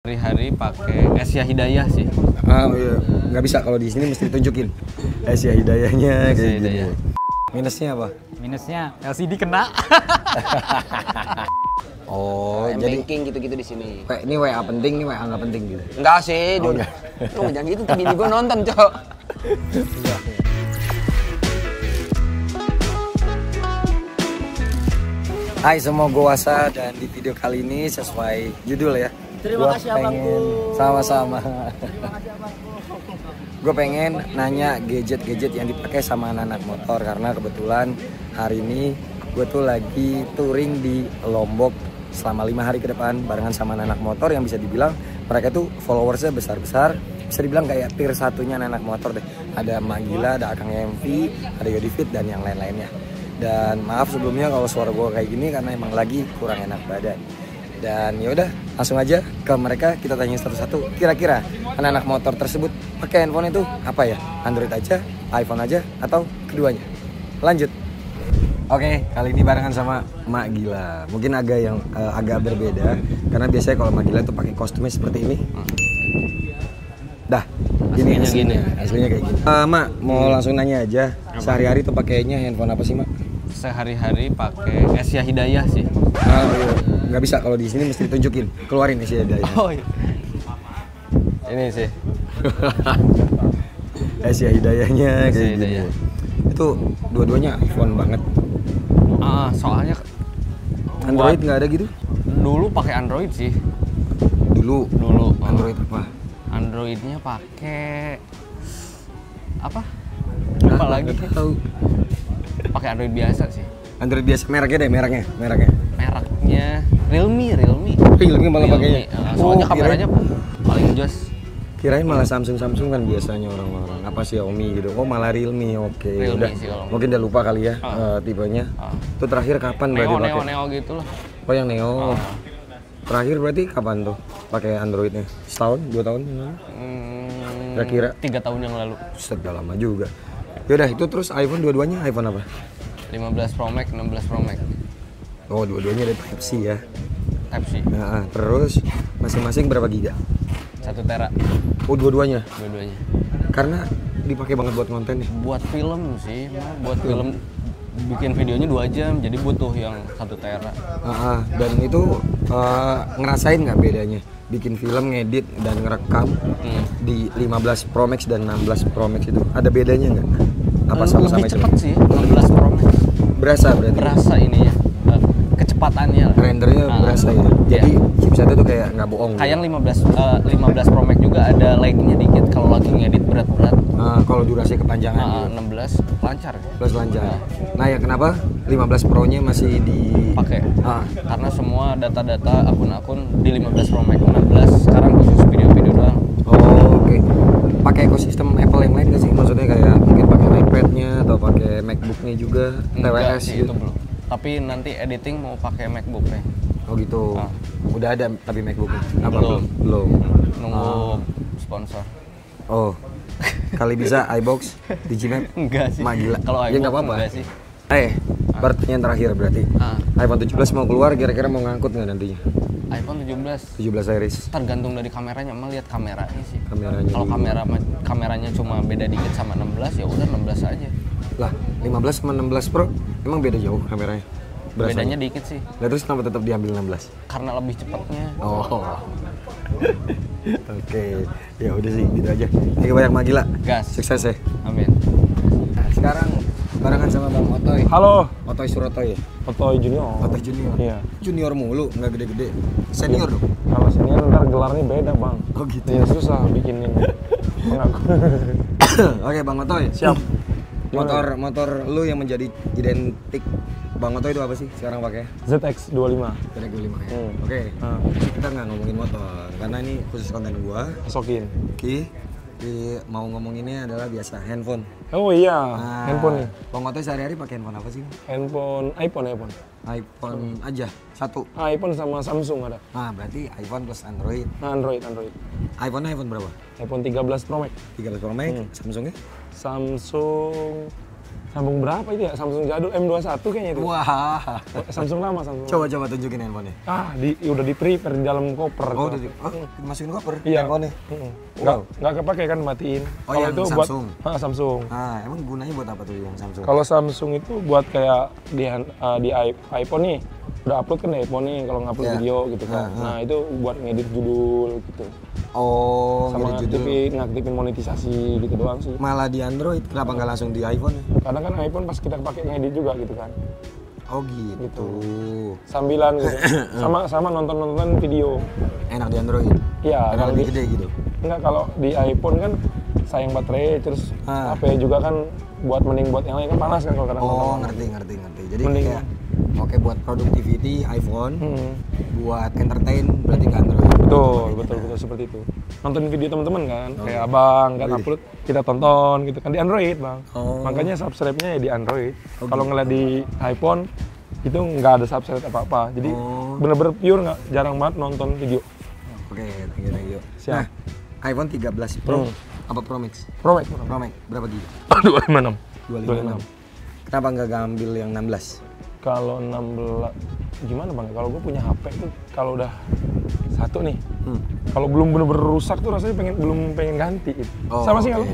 Hari-hari pakai Asia Hidayah sih. Iya. Nggak bisa kalau di sini mesti ditunjukin Asia Hidayahnya kayak gini. Minusnya apa? Minusnya LCD kena. Oh, Jadi jadi banking gitu-gitu di sini. ini WA penting, ini WA nggak penting gitu. Enggak sih, Oh, enggak. Lu jangan gitu, tuh bini gua nonton, Cok. Hai semua, gue Wasa dan di video kali ini sesuai judul ya. Terima kasih, abangku. Sama-sama. Gue pengen nanya gadget-gadget yang dipakai sama anak-anak motor karena kebetulan hari ini gue tuh lagi touring di Lombok selama 5 hari ke depan barengan sama anak-anak motor yang bisa dibilang mereka tuh followersnya besar-besar, bisa dibilang kayak tier satunya anak-anak motor deh. Ada Mak Gila, ada Akang MV, ada Yodifit dan yang lain-lainnya. Dan maaf sebelumnya kalau suara gue kayak gini karena emang lagi kurang enak badan. Dan yaudah langsung aja ke mereka, kita tanya satu-satu. Kira-kira anak-anak motor tersebut pakai handphone itu apa ya? Android aja, iPhone aja, atau keduanya? Lanjut. Oke, kali ini barengan sama Mak Gila. Mungkin agak berbeda karena biasanya kalau Mak Gila itu pakai kostumnya seperti ini. Dah, ini aslinya kayak gini. Mak, mau langsung nanya aja. Sehari-hari tuh pakainya handphone apa sih, Mak? Sehari-hari pakai Asia Hidayah sih. Iya. Nggak bisa kalau di sini mesti ditunjukin. Keluarin Asia Hidayah. Oh iya. Ini sih. Asia Hidayahnya kayak Asia gini. Hidayah. Itu dua-duanya iPhone banget. Soalnya Android nggak ada gitu? dulu pakai Android sih. Dulu. Android apa? Androidnya pakai apa? Lupa lagi. Nggak tahu. Pakai Android biasa sih. Android biasa, mereknya. Mereknya Realme. Realme malah pakainya. Soalnya Oh, kameranya paling jos. Kirain malah Samsung kan biasanya orang-orang. Apa Xiaomi gitu. Oh, malah Realme. Oke. Realme Udah. sih kalau Mungkin udah lupa kali ya tipenya. Itu terakhir kapan berarti pakai? Neo gitu lah. Oh, yang Neo. Terakhir berarti kapan tuh pakai Androidnya? Setahun, 2 tahun? Kira-kira 3 tahun yang lalu. sudah lama juga. Yaudah, itu terus iPhone dua-duanya iPhone apa? 15 Pro Max, 16 Pro Max. Oh, dua-duanya ada Type-C ya. Type-C. Nah, terus masing-masing berapa giga? 1 tera Oh, dua-duanya. dua-duanya. Karena dipakai banget buat konten nih. Buat film sih, buat film bikin videonya 2 jam, jadi butuh yang 1 tera. Dan itu ngerasain nggak bedanya? Bikin film, ngedit, dan ngerekam di 15 Pro Max dan 16 Pro Max itu ada bedanya nggak? Apa sama-sama Lebih cepat sih, 16 Pro Max. Berasa berarti? Berasa ininya, kecepatannya lah. Rendernya berasa ya? Jadi chipsetnya tuh kayak nggak bohong Kayak gitu. 15 Pro Max juga ada lagnya dikit kalau lagi ngedit berat-berat. Kalau durasi kepanjangan gitu. 16 lancar. Plus lancar. Nah ya kenapa 15 Pro-nya masih Pakai. Karena semua data-data akun-akun di 15 Pro Max. 16 sekarang khusus video-video doang. Oh, oke. Pakai ekosistem Apple yang lain nggak sih? Maksudnya kayak mungkin pakai iPad-nya atau pakai MacBook-nya juga, Enggak TWS sih, gitu. itu belum. Tapi nanti editing mau pakai MacBook nih. Oh gitu. Udah ada tapi MacBook-nya? Apa Belum. Belum. Nunggu sponsor. Oh. Kali bisa iBox, Digimap? Enggak sih. Mak Gila. Kalau Ya iBook nggak apa-apa. enggak sih. Pertanyaan terakhir berarti. iPhone 17 mau keluar, kira-kira mau ngangkut nggak nantinya? iPhone 17 17 series. tergantung dari kameranya, lihat kameranya sih. Kameranya Kalau dulu. kameranya cuma beda dikit sama 16 ya udah 16 aja. Lah, 15 sama 16 Pro emang beda jauh kameranya? Bedanya dikit sih. Lah terus kenapa tetap diambil 16? Karena lebih cepatnya. Oh. Oke. Ya udah sih, gitu aja. Thank you banyak Mak Gila. Gas. Sukses ya. Amin. Nah, sekarang barengan sama Bang Otoy. Halo, Otoy Surotoy ya? Otoy Junior. Otoy Junior. Iya. Junior mulu, nggak gede-gede. Senior dong. Kalau senior ntar gelarnya beda bang. Oh gitu. Iya susah bikinin pengakuan. Oke Bang Otoy. Siap. Motor lu yang menjadi identik Bang Otoy itu apa sih sekarang pakai? ZX 25. Direct 25 ya? Oke. Kita nggak ngomongin motor karena ini khusus konten gua. Masukin. Oke. Mau ngomonginnya adalah biasa handphone. Oh iya, handphone nih. Bang Otoy sehari-hari pakai handphone apa sih? Handphone iPhone. iPhone aja satu. iPhone sama Samsung ada. Nah berarti iPhone plus Android. Android. iPhone berapa? iPhone 13 Pro Max. 13 Pro Max. Samsungnya? Samsung Sambung berapa itu ya? Samsung jadul M21 kayaknya itu. Wah. Samsung lama, Samsung. Coba tunjukin handphonenya. Udah di prepare di dalam koper. Oh, tuh. dimasukin koper Iya. handphonenya. Nggak kepake kan matiin. Oh, Kalau yang itu Samsung. buat Samsung. Emang gunanya buat apa tuh yang Samsung? Kalau Samsung itu buat kayak di iPhone nih, udah upload kan di iPhone nih kalau ngupload Iya. video gitu kan. Nah itu buat ngedit judul gitu. Oh, Sama ngedit judul. ngaktifin monetisasi gitu doang sih. Malah di Android, kenapa nggak langsung di iPhone? Kadang kan iPhone pas kita pakai ngedit juga gitu kan. Oh gitu. Sambilan gitu. sama nonton video. Enak di Android. Iya, Enak kalau lebih di- gede gitu. Enggak, kalau di iPhone kan sayang baterai, terus HP juga kan mending buat yang lain kan panas kan kalau kadang Oh, ngerti. Jadi Mending. kayak oke buat productivity iPhone, buat entertain berarti ke Android. Betul seperti itu. Nonton video teman-teman kan, kayak abang kan upload, kita tonton gitu kan di Android bang. Oh. Makanya subscribe-nya ya di Android. Kalau ngeliat di iPhone itu nggak ada subscribe apa-apa. Jadi bener-bener pure nggak, jarang banget nonton video. Oke, thank you. Siap. Nah, iPhone 13 Pro apa Pro Max? Pro Max. Pro Max berapa GB? 256. 256. Kenapa nggak ngambil yang 16? Kalau 16 gimana bang? Kalau gue punya HP tuh kalau udah satu nih, kalau belum bener-bener rusak tuh rasanya belum pengen ganti. Gitu. Oh, Sama sih oke.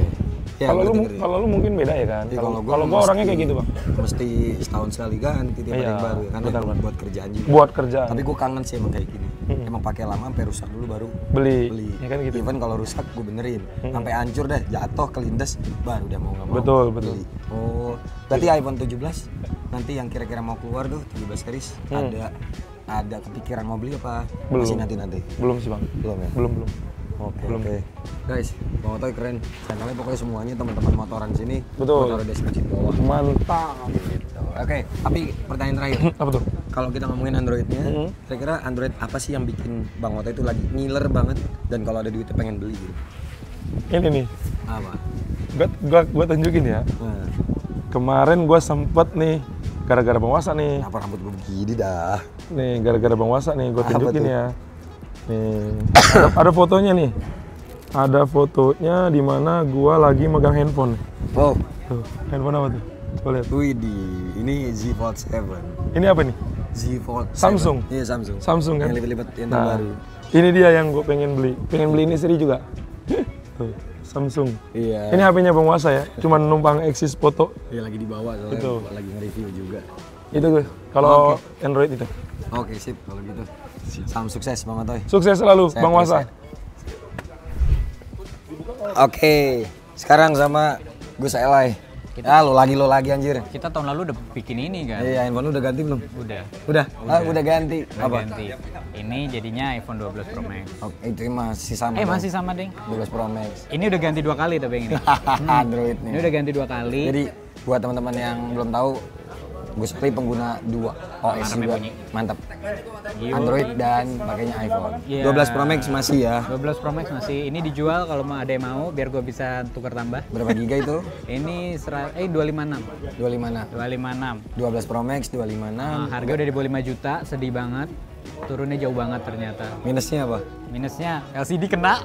kalau Ya, ngerti. kalau lu mungkin beda ya kan? Ya, Kalau gua gue orangnya kayak gitu bang. Mesti setahun sekali ganti tiap ada Iya, yang baru ya kan benar, buat, benar. buat kerjaan juga. Buat kerjaan. Tapi gue kangen sih emang kayak gini. Emang pakai lama sampai rusak dulu baru beli. Ya kan gitu. Even kalau rusak gue benerin. Sampai hancur deh, jatuh, kelindes, baru udah mau nggak mau. Betul. beli. Oh, berarti iPhone 17 nanti yang kira-kira mau keluar tuh 17 series ada kepikiran mau beli apa? Belum. Masih nanti. Belum sih bang. Belum ya? Belum. Oke. Guys, Bang Otoy keren. Channelnya pokoknya semuanya teman-teman motoran sini. Betul. Gua taruh deskripsi di bawah. Mantap. Gitu. Oke, tapi pertanyaan terakhir. Apa tuh? Kalau kita ngomongin Androidnya, kira-kira Android apa sih yang bikin Bang Otoy itu lagi ngiler banget dan kalau ada duitnya pengen beli gitu? Ini nih. Apa? Gua tunjukin ya. Nah, Kemarin gua sempet nih gara-gara Bang Wasa nih. kenapa rambut gue begini dah? Nih gara-gara Bang Wasa nih gua Apa tunjukin tuh? ya. Nih. Ada fotonya nih. Ada fotonya di mana gua lagi megang handphone. Wow, Tuh, handphone apa tuh? Coba lihat. Widih, ini Z Fold 7. Ini apa nih? Z Fold 7. Samsung? Iya, Samsung. Samsung kan? Yang lipat-lipat yang Nah, terbaru. ini dia yang gue pengen beli. Pengen beli ini seri juga. Tuh, Samsung. Iya. Ini HP-nya Bang Wasa ya. Cuman numpang eksis foto. Iya, lagi dibawa soalnya Betul. lagi nge-review juga. Itu gue. Kalau Android itu. Oke, sip kalau gitu. Salam sukses Bang Otoy. Sukses selalu Sehat Bang terus Wasa. ya. Oke, sekarang sama Gus Elai. Lo lagi anjir. Kita tahun lalu udah bikin ini kan. Iya, handphone lu udah ganti belum? Udah. Udah ganti. Udah Apa? ganti. Ini jadinya iPhone 12 Pro Max. Oke, itu masih sama. dong. Masih sama, Deng. 12 Pro Max. Ini udah ganti 2 kali tapi yang ini. Android nih. Ini udah ganti 2 kali. Jadi buat teman-teman yang belum tahu, Gus Elai pengguna 2 OS Mantap ya, juga. bunyi. Mantap. Gila. Android dan pakainya iPhone. Iya. 12 Pro Max masih ya. 12 Pro Max masih. Ini dijual kalau ada yang mau biar gue bisa tukar tambah. Berapa giga itu? Ini 256. 256. 256. 12 Pro Max 256. Harga udah di bawah 5 juta, sedih banget. Turunnya jauh banget ternyata. Minusnya apa? Minusnya LCD kena.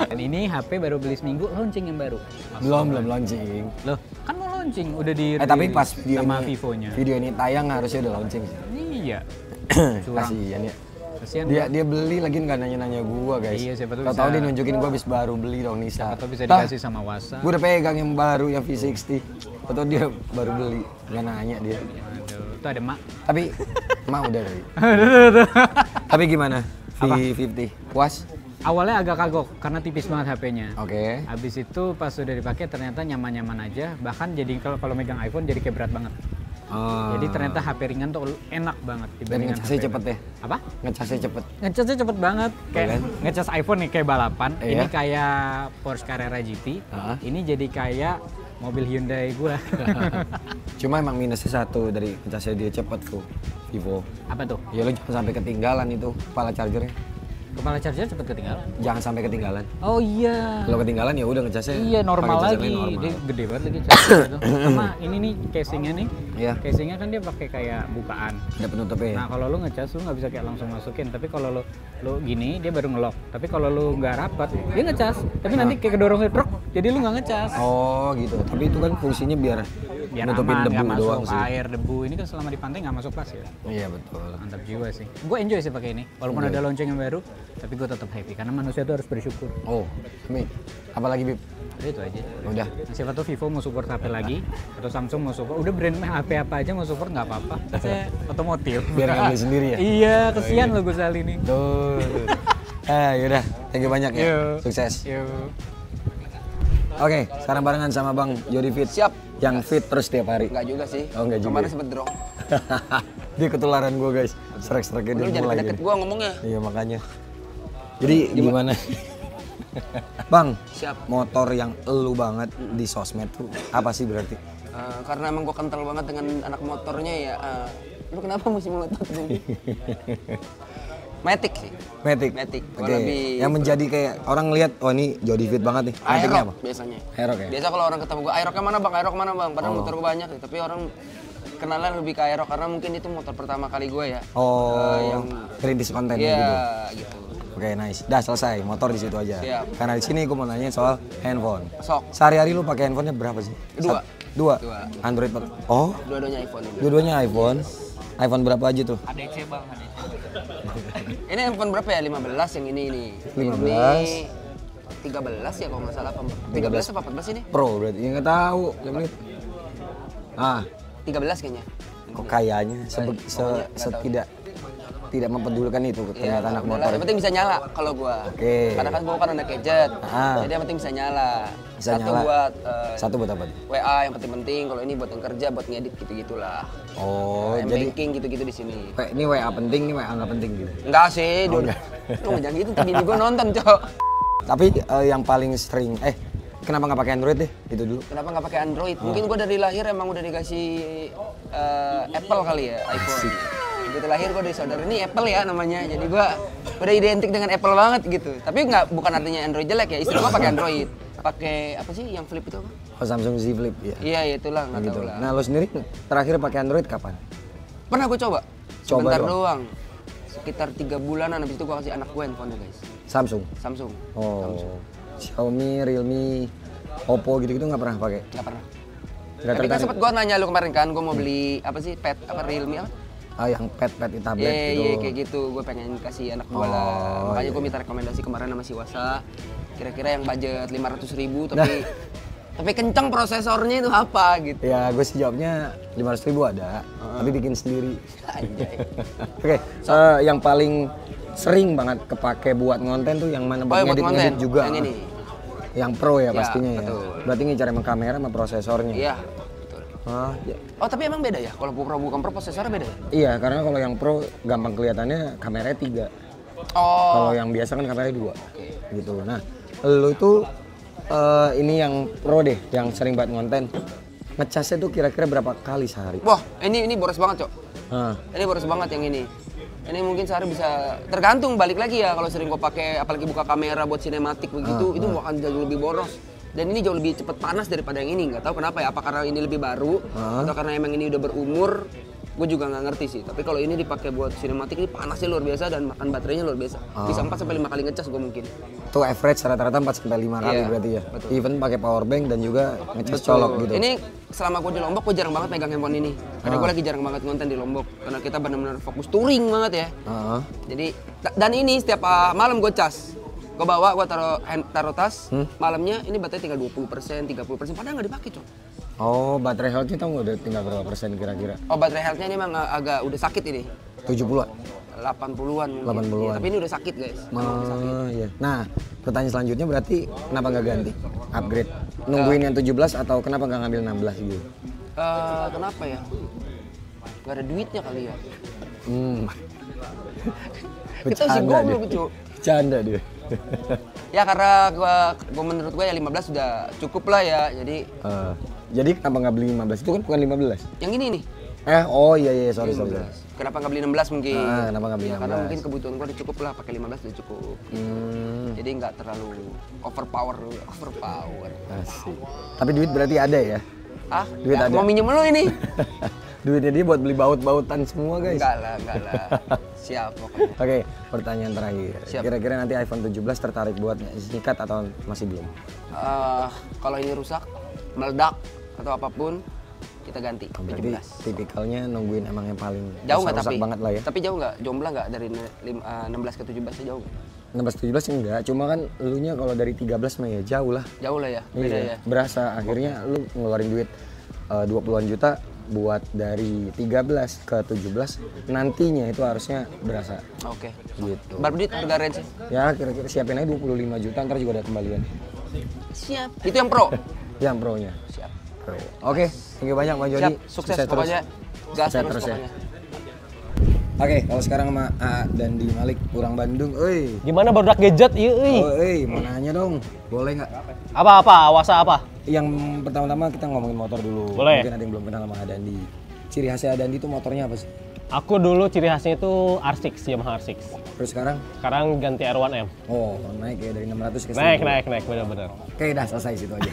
Dan ini HP baru beli seminggu, launching yang baru. Belum launching. Loh, kan mau launching, udah di Tapi pas video sama ini, Vivo-nya. video ini tayang harusnya udah launching sih. Iya. Curang. Kasian ya. Kasihan Dia beli lagi nggak nanya-nanya gua guys. Iya, siapa tahu Tahu bisa- dia nunjukin gua habis baru beli dong Nisa. atau bisa dikasih sama Wasa. Gua udah pegang yang baru yang V60. Atau dia baru beli, nggak nanya dia. Aduh, itu ada mak. Tapi emang udah kali. Tapi gimana? V50 puas? Awalnya agak kagok karena tipis banget HP-nya. Oke. Habis itu pas sudah dipakai ternyata nyaman-nyaman aja. Bahkan jadi kalau megang iPhone jadi kayak berat banget. Oh. Jadi ternyata HP ringan tuh enak banget Dan dibandingkan ngecasnya HP cepet berat. ya? Apa? Ngecasnya cepet. Ngecasnya cepet banget. Kayak kan? ngecas iPhone nih kayak balapan. Iya. Ini kayak Porsche Carrera GT. Hah? Ini jadi kayak mobil Hyundai gua. Cuma emang minusnya satu dari ngecasnya dia cepet tuh Vivo. Apa tuh? Ya lu jangan sampai ketinggalan itu kepala chargernya. Kepala charger cepet ketinggalan. Jangan sampai ketinggalan. Oh iya. Kalau ketinggalan ya udah ngecasnya. Iya normal pakai cas lagi. lain normal. Dia gede banget lagi charger itu. Sama ini nih casingnya nih. Iya. Casingnya kan dia pakai kayak bukaan. Ada penutupnya ya. Nah kalau lu ngecas lu nggak bisa kayak langsung masukin. Tapi kalau lu gini dia baru ngelock. Tapi kalau lu nggak rapat dia ngecas. Tapi nanti kayak kedorong truk. Jadi lu nggak ngecas. Oh gitu. Tapi itu kan fungsinya biar nutupin aman, debu nggak masuk doang sih. air debu. Ini kan selama di pantai nggak masuk pasir. Iya betul. Mantap jiwa sih. Gue enjoy sih pakai ini. Walaupun ada lonceng yang baru, tapi gue tetap happy karena manusia tuh harus bersyukur. Oh, Amin. Apalagi Bib? Udah itu aja. Udah. Nah, siapa tuh Vivo mau support HP lagi atau Samsung mau support, udah brand HP apa aja mau support nggak apa-apa. Saya otomotif. Biar nggak beli sendiri ya? Iya, kesian lo gue kali ini. Tuh. Yaudah. Thank you banyak ya. Yuk. Sukses. Yuk. Oke, sekarang barengan sama Bang Jody Fit. Siap. Yang fit terus tiap hari. Enggak juga sih. Oh, enggak juga Kemarin ya? sempet drop. Dia ketularan gue guys. Strek-streknya Lu dia jangan mulai deket gini. gua ngomongnya. Iya makanya. Jadi gimana? Bang, Siap. motor yang elu banget di sosmed tuh apa sih berarti? Karena emang gua kental banget dengan anak motornya ya. Lu kenapa mesti motor sih? Matic sih. Matic. Matic. Oke. Gua lebih Yang menjadi kayak orang ngeliat, oh ini Jody Fit banget nih. Maticnya Aerox apa? biasanya. Aerox ya? Biasa kalau orang ketemu gua, Aeroxnya mana bang? Aerox mana bang? Padahal motor gua banyak nih, tapi orang kenalnya lebih ke Aerox karena mungkin itu motor pertama kali gua ya. Oh, yang perintis konten iya gitu. gitu. Oke, nice. Dah selesai, motor di situ aja. Siap. Karena di sini gue mau nanya soal handphone. Sok. Sehari-hari lu pakai handphonenya berapa sih? Dua. Dua. Dua. Android. Oh, Dua-duanya iPhone ini. dua-duanya iPhone. iPhone berapa aja tuh? ADC bang, ADC. Ini iPhone berapa ya? 15 yang ini nih. 15. Ini 13 ya kalau nggak salah apa? 13 apa 14 ini? Pro berarti. Ya, nggak tahu. Yang ini. Ah, 13 kayaknya. kok kayaknya Pokoknya nggak tahu. tidak mempedulikan itu Iya, ternyata anak udah lah. motor. Yang penting bisa nyala kalau gua. Oke. Karena kan gua kan anak gadget. Ah. Jadi yang penting bisa nyala. Bisa Satu nyala. buat Satu buat apa? WA yang penting-penting, kalau ini buat yang kerja, buat ngedit gitu-gitulah. Oh, Yang jadi banking gitu-gitu di sini. ini WA penting, ini WA nggak penting gitu. Enggak sih, enggak. Lu jangan gitu, tapi bini gua nonton, Cok. Tapi yang paling sering, kenapa nggak pakai Android deh? Itu dulu. Kenapa nggak pakai Android? Mungkin gua dari lahir emang udah dikasih Apple kali ya, iPhone. Begitu lahir gua dari saudara ini Apple ya namanya. Jadi gua udah identik dengan Apple banget gitu. Tapi bukan artinya Android jelek ya. Istri gua pakai Android. Pakai apa sih yang flip itu apa? Oh, Samsung Z Flip ya. Iya, itulah, nggak Gitu. tahu lah. Nah, lo sendiri terakhir pakai Android kapan? Pernah gua coba. Coba Sebentar doang. doang. Sekitar 3 bulanan habis itu gua kasih anak gua handphone guys. Samsung. Samsung. Oh. Xiaomi, Realme, Oppo gitu-gitu nggak pernah pakai. Nggak pernah. Nggak Tapi kan tertarik. sempet gua nanya lu kemarin kan, gua mau beli apa sih pet apa Realme apa? Ah, yang pet tablet Iya, gitu. iya kayak gitu. Gue pengen kasih anak gue lah. Oh, Makanya iya. gue minta rekomendasi kemarin sama si Wasa. Kira-kira yang budget 500.000 tapi tapi kenceng prosesornya itu apa gitu. Ya, gue sih jawabnya 500.000 ada, tapi bikin sendiri. Anjay. Oke, yang paling sering banget kepake buat ngonten tuh yang mana Oh, ya, buat ngedit-ngedit konten. juga? Yang ini. Yang pro ya Ya, pastinya ya. betul. Berarti ngincar emang kamera sama prosesornya. Iya, betul. Ah, ya. Oh, tapi emang beda ya? Kalau pro bukan pro prosesornya beda ya? Iya, karena kalau yang pro gampang kelihatannya kameranya 3. Oh. Kalau yang biasa kan kameranya 2. Gitu. Nah, lu itu ini yang pro deh, yang sering banget ngonten. Ngecasnya tuh kira-kira berapa kali sehari? Wah, ini boros banget, Cok. Hah. Ini boros banget yang ini. Ini mungkin sehari bisa tergantung balik lagi ya kalau sering gua pakai apalagi buka kamera buat sinematik begitu itu akan jauh lebih boros. Dan ini jauh lebih cepat panas daripada yang ini. Nggak tahu kenapa ya, apa karena ini lebih baru atau karena emang ini udah berumur. Gue juga nggak ngerti sih. Tapi kalau ini dipakai buat sinematik ini panasnya luar biasa dan makan baterainya luar biasa. Bisa 4 sampai 5 kali ngecas gue mungkin. Tuh average rata-rata 4 sampai 5 kali Iya, berarti ya. betul. Even pakai power bank dan juga ngecas colok gitu. Ini selama gue di Lombok gue jarang banget megang handphone ini. Karena gue lagi jarang banget ngonten di Lombok. Karena kita benar-benar fokus touring banget ya. Heeh. Jadi dan ini setiap malam gue cas. Gue bawa, gue taruh tas. Malamnya ini baterai tinggal 20%, 30%. Padahal nggak dipakai, Cok. Oh, baterai health-nya tau nggak udah tinggal berapa persen kira-kira? Oh, baterai health-nya ini emang agak udah sakit ini. 70-an? 80-an mungkin. 80-an. Iya, tapi ini udah sakit, guys. Emang udah sakit. Iya. Nah, pertanyaan selanjutnya berarti kenapa nggak ganti? Upgrade? Nungguin yang 17 atau kenapa nggak ngambil 16 gitu? Kenapa ya? Gak ada duitnya kali ya. Kita masih Bercanda goblok, dia. Cok. Bercanda dia. Ya karena gua menurut gua ya 15 sudah cukup lah ya. Jadi Jadi kenapa nggak beli 15? Itu kan bukan 15. yang ini nih. Oh iya, sorry. Kenapa nggak beli 16 mungkin? Kenapa nggak beli Ya, karena 16? mungkin kebutuhan gua udah cukup lah, pakai 15 udah cukup. Jadi nggak terlalu overpower. Asik. Tapi duit berarti ada ya? Ah, Duit ya, ada. mau minjem lu ini? Duitnya dia buat beli baut-bautan semua guys. Enggak lah. Siap pokoknya. Oke, pertanyaan terakhir. Siap. Kira-kira nanti iPhone 17 tertarik buat sikat atau masih belum? Kalau ini rusak, meledak atau apapun, kita ganti. Berarti 17. tipikalnya nungguin emang yang paling Jauh nggak rusak tapi? banget lah ya. Tapi jauh nggak? Jomblo nggak dari 16 ke 17 jauh nggak? 16-17 enggak, cuma kan elunya kalau dari 13 mah ya jauh lah. Jauh lah ya, beda ya. Berasa akhirnya lu ngeluarin duit 20-an juta buat dari 13 ke 17 nantinya itu harusnya berasa Oke. gitu. Berapa duit harga range? Ya kira-kira siapin aja 25 juta, ntar juga ada kembalian. Siap. Itu yang pro? Yang pro-nya. Siap. Pro. Oke, thank you banyak Bang Jody. Siap, sukses pokoknya. Gas Sukses terus ya. pokoknya. Oke, kalau sekarang sama A dan di Malik kurang Bandung, euy. Gimana barudak gadget ieu euy? Oh, mau nanya dong, boleh nggak? Apa? Awasa apa? Yang pertama-tama kita ngomongin motor dulu. Boleh. Mungkin ada yang belum kenal sama Adandi. Ciri khasnya Adandi itu motornya apa sih? Aku dulu ciri khasnya itu R6, Yamaha R6. Terus sekarang? Sekarang ganti R1M. Oh, naik ya dari 600 ke 1000. Naik, benar-benar. Oke, udah selesai situ aja.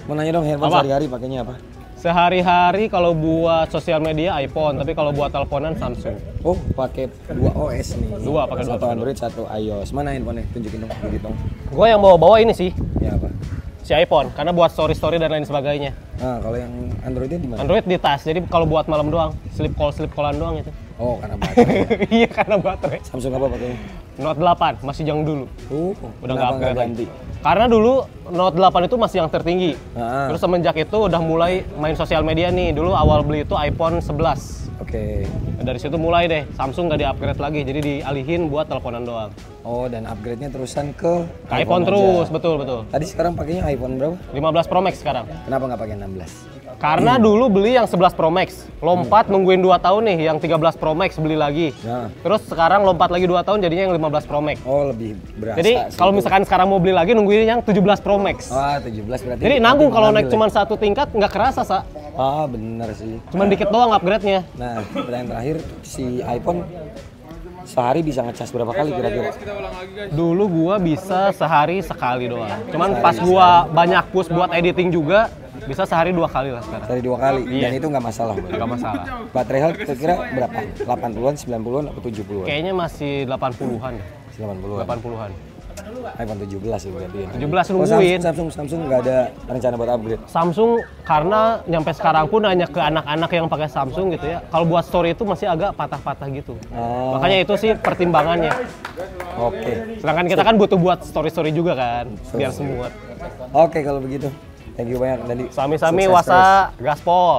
Mau nanya dong, handphone Apa? sehari-hari pakainya apa? Sehari-hari kalau buat sosial media iPhone, tapi kalau buat teleponan Samsung. Oh, pakai 2 OS nih. Pakai dua. Satu Android, satu iOS. Mana handphonenya? Tunjukin dong, gitu dong. Gue yang bawa ini sih, Ya apa? si iPhone, karena buat story-story dan lain sebagainya. Nah, kalau yang Androidnya di mana? Android di tas, jadi kalau buat malam doang, slip callan doang itu. Oh, karena baterai. Iya, karena baterai. Samsung apa pakainya? Note 8, masih yang dulu. Udah nggak kenapa upgrade ganti? lagi. Karena dulu Note 8 itu masih yang tertinggi. Ah. Terus semenjak itu udah mulai main sosial media nih. Dulu awal beli itu iPhone 11. Oke. Nah, dari situ mulai deh, Samsung nggak di-upgrade lagi, jadi dialihin buat teleponan doang. Oh, dan upgrade-nya terusan ke Ke iPhone terus, betul. Tadi sekarang pakainya iPhone berapa? 15 Pro Max sekarang. Kenapa nggak pakai 16? Karena dulu beli yang 11 Pro Max, lompat nungguin 2 tahun nih, yang 13 Pro Max beli lagi. Nah. Terus sekarang lompat lagi 2 tahun jadinya yang 15 Pro Max. Oh, lebih berasa. Jadi sih kalau itu. misalkan sekarang mau beli lagi nungguin yang 17 Pro Max. Wah, 17 berarti. Jadi nanggung kalau naik cuma cuma satu tingkat nggak kerasa, Sa. Ah, bener sih. Cuman dikit doang upgrade-nya. Nah, pertanyaan terakhir, si iPhone sehari bisa ngecas berapa kali kira-kira? Dulu gua bisa sehari sekali doang. Cuman pas gua banyak push buat editing juga, bisa sehari 2 kali lah sekarang. Sehari 2 kali, Iya. dan itu nggak masalah. Nggak masalah. Baterai health kira-kira berapa? 80-an, 90-an, atau 70-an? Kayaknya masih 80-an deh. 80-an. 80-an. iPhone 17 ya berarti ya. 17 Oh, nungguin. Samsung nggak ada rencana buat upgrade. Samsung karena nyampe sekarang pun nanya ke anak-anak yang pakai Samsung gitu ya. Kalau buat story itu masih agak patah-patah gitu. Oh. Makanya itu sih pertimbangannya. Oke. Sedangkan kita kan butuh buat story-story juga kan, biar semua. Oke kalau begitu. Thank you banyak tadi. Sami-sami Sukses terus. wasa gaspol.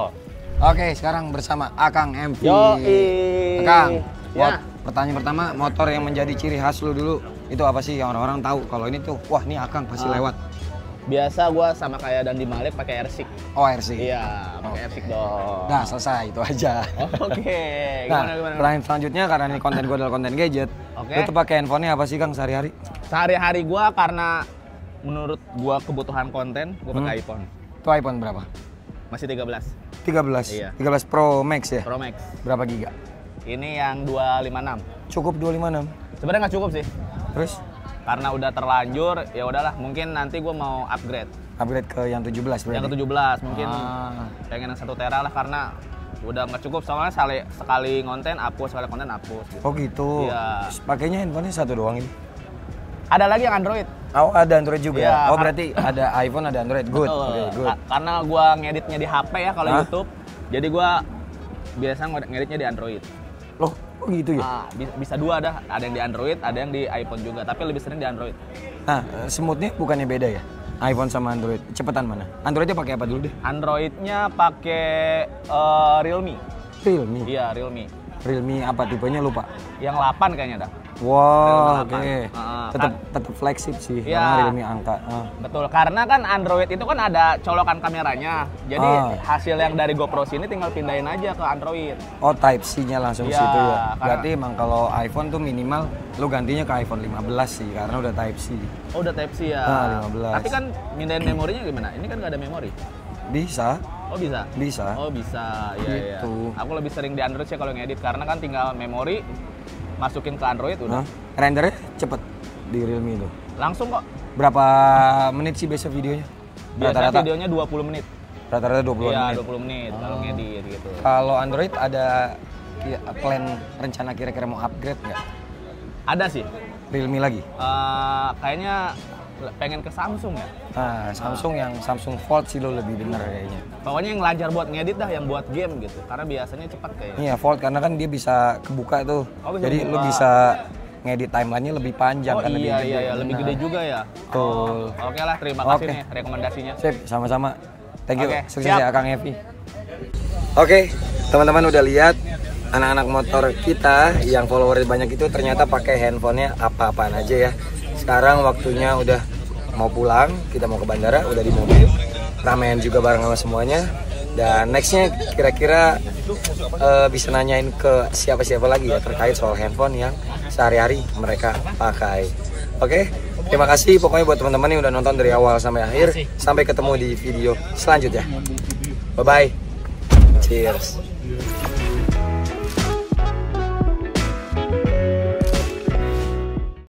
Oke, sekarang bersama Akang MV. Yoi. Akang, Ya. pertanyaan pertama, motor yang menjadi ciri khas lu dulu itu apa sih yang orang-orang tahu kalau ini tuh, wah ini Akang pasti lewat. Biasa gua sama kayak Dandi Malik pakai R6. Oh RC. Iya, pakai R6 dong. Nah selesai itu aja. Oke. Nah, Gimana? pertanyaan selanjutnya karena ini konten gue adalah konten gadget. Oke. Lu tuh pakai handphonenya apa sih Kang sehari-hari? Sehari-hari gua karena menurut gua kebutuhan konten, gua pakai iPhone. Itu iPhone berapa? Masih 13 13. Iya. 13 Pro Max ya? Pro Max. Berapa giga? Ini yang 256. Cukup 256. Sebenarnya nggak cukup sih. Terus Karena udah terlanjur, ya udahlah. Mungkin nanti gua mau upgrade. upgrade ke yang 17 berarti? Yang ke-17 mungkin Ah. pengen yang 1 tera lah karena udah nggak cukup soalnya sekali konten hapus, sekali konten hapus gitu. Oh gitu. Iya. Terus pakainya handphonenya satu doang ini? Ada lagi yang Android. Oh ada Android juga? Iya, Oh berarti ada iPhone ada Android, good. Betul. Oke, good. Karena gua ngeditnya di HP ya kalau Hah? YouTube. Jadi gua biasa ngeditnya di Android. Loh, kok gitu ya? Bisa dua dah, ada yang di Android, ada yang di iPhone juga, tapi lebih sering di Android. Nah, smoothnya bukannya beda ya? iPhone sama Android, cepetan mana? Androidnya pakai apa dulu deh? Androidnya pakai Realme. Realme. Iya, Realme. Realme apa tipenya lupa? Yang 8 kayaknya dah. Wah, Realme oke. 8. Tetap flagship sih, Iya. karena Realme angka. Betul, karena kan Android itu kan ada colokan kameranya. Jadi hasil yang dari GoPro sini tinggal pindahin aja ke Android. Oh, Type C-nya langsung Iya, situ ya. karena- Berarti emang kalau iPhone tuh minimal lu gantinya ke iPhone 15 sih, karena udah Type C. Oh, udah Type C ya. 15. Tapi kan mindahin memorinya gimana? Ini kan nggak ada memori. Bisa. Oh bisa? Bisa. Oh bisa, iya. Gitu. Aku lebih sering di Android sih kalau ngedit karena kan tinggal memori masukin ke Android udah. Rendernya cepet di Realme itu. Langsung kok. Berapa menit sih biasa videonya? Biasanya Rata-rata? videonya 20 menit. Rata-rata 20 Iya, menit. 20 menit kalau ngedit gitu. Kalau Android ada plan rencana kira-kira mau upgrade nggak? Ada sih. Realme lagi? Kayaknya pengen ke Samsung ya. Nah, Samsung yang Samsung Fold sih lo lebih bener kayaknya. Pokoknya yang lancar buat ngedit dah, yang buat game gitu. Karena biasanya cepat kayaknya. Iya, Fold karena kan dia bisa kebuka tuh. Oh, bisa Jadi lo kebuka. bisa ngedit timelinenya lebih panjang Oh kan lebih iya, gede. iya, lebih gede juga ya. Betul. Oke lah, terima kasih Oke. nih rekomendasinya. Sip, sama-sama. Thank you. Oke, Sukses siap. ya Kang Evi. Oke, teman-teman udah lihat anak-anak motor kita yang follower banyak itu ternyata pakai handphonenya apa-apaan aja ya. Sekarang waktunya udah mau pulang, kita mau ke bandara, udah di mobil. Ramean juga bareng sama semuanya. Dan nextnya kira-kira bisa nanyain ke siapa-siapa lagi ya terkait soal handphone yang sehari-hari mereka pakai. Oke, terima kasih pokoknya buat teman-teman yang udah nonton dari awal sampai akhir. Sampai ketemu di video selanjutnya. Bye-bye. Cheers.